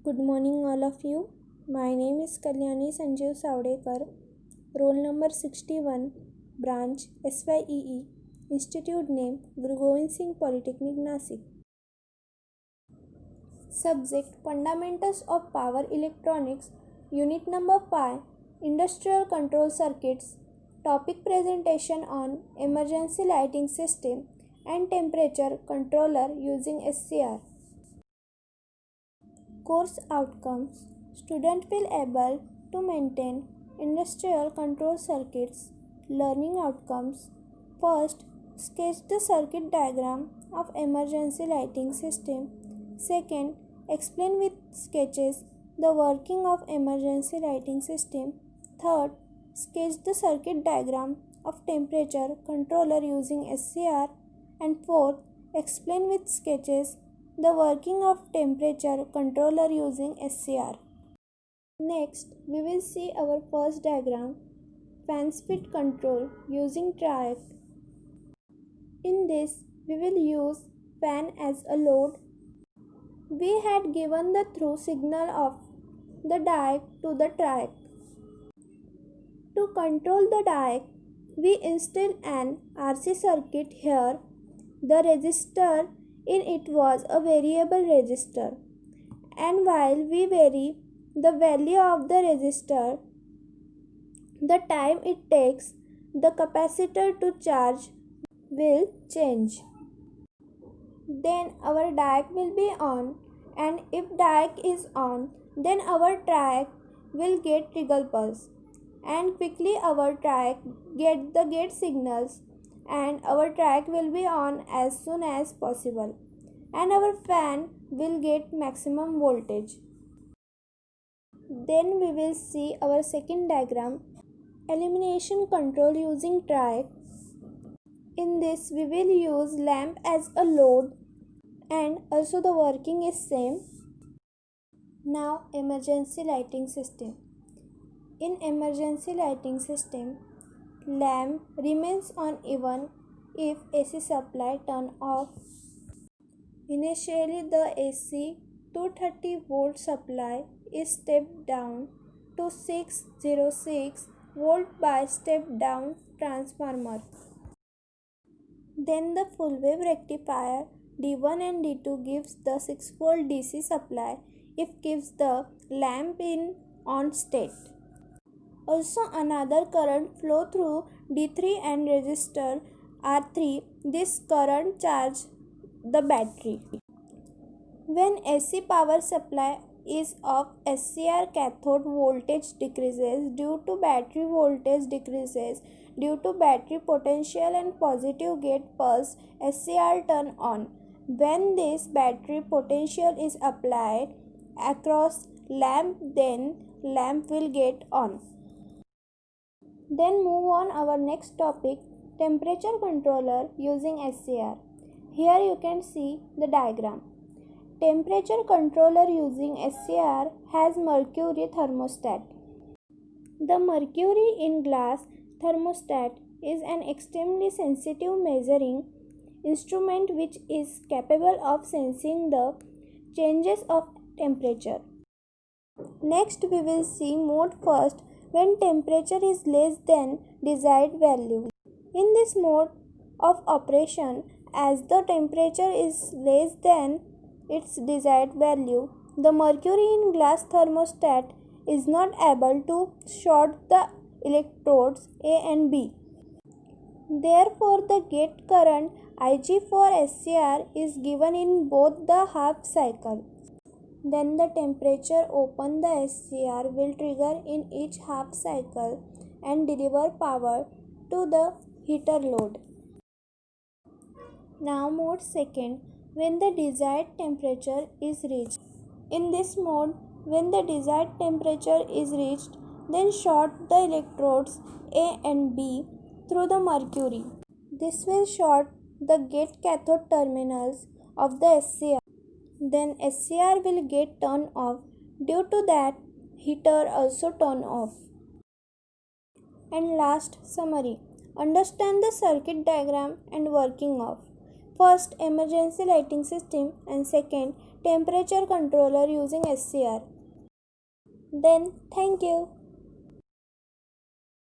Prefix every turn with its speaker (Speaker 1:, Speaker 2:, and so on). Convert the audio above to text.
Speaker 1: Good morning, all of you. My name is Kalyani Sanjeev Savdekar, roll number 61, branch SYEE, institute name Guru Govind Singh Polytechnic Nasik. Subject Fundamentals of Power Electronics, unit number 5, Industrial Control Circuits. Topic presentation on emergency lighting system and temperature controller using SCR. Course outcomes: student will able to maintain industrial control circuits. Learning outcomes: first, sketch the circuit diagram of emergency lighting system. Second, explain with sketches the working of emergency lighting system. Third, sketch the circuit diagram of temperature controller using SCR. And fourth, explain with sketches the working of temperature controller using SCR. Next, we will see our first diagram, fan speed control using triac. In this, we will use fan as a load. We had given the through signal of the diac to the triac. To control the diac, we install an RC circuit here. The resistor in it was a variable resistor, and while we vary the value of the resistor, the time it takes the capacitor to charge will change. Then our diac will be on, and if diac is on, then our triac will get trigger pulse, and quickly our triac get the gate signals, and our triac will be on as soon as possible, and our fan will get maximum voltage. Then we will see our second diagram, illumination control using triac. In this, we will use lamp as a load, and also the working is same. Now, emergency lighting system. In emergency lighting system, lamp remains on even if AC supply turn off. Initially, the AC 230 volt supply is stepped down to 606 volt by step down transformer. Then the full wave rectifier D1 and D2 gives the 6 volt DC supply if gives the lamp in on state. Also another current flow through D3 and resistor R3. This current charge the battery. When AC power supply is off, SCR cathode voltage decreases due to battery voltage decreases. Due to battery potential and positive gate pulse, SCR turn on. When this battery potential is applied across lamp, then lamp will get on. Then move on our next topic, temperature controller using SCR. Here you can see the diagram. Temperature controller using SCR has mercury thermostat. The mercury in glass thermostat is an extremely sensitive measuring instrument which is capable of sensing the changes of temperature. Next, we will see mode first, when temperature is less than desired value. In this mode of operation, as the temperature is less than its desired value, the mercury in glass thermostat is not able to short the electrodes A and B. Therefore, the gate current Ig for SCR is given in both the half cycle. Then the temperature open the SCR will trigger in each half cycle and deliver power to the heater load. Now mode second, when the desired temperature is reached. In this mode, when the desired temperature is reached, then short the electrodes A and B through the mercury. This will short the gate cathode terminals of the SCR. Then SCR will get turned off. Due to that, heater also turn off. And last, summary. Understand the circuit diagram and working of. First, emergency lighting system, and second, temperature controller using SCR. Then thank you.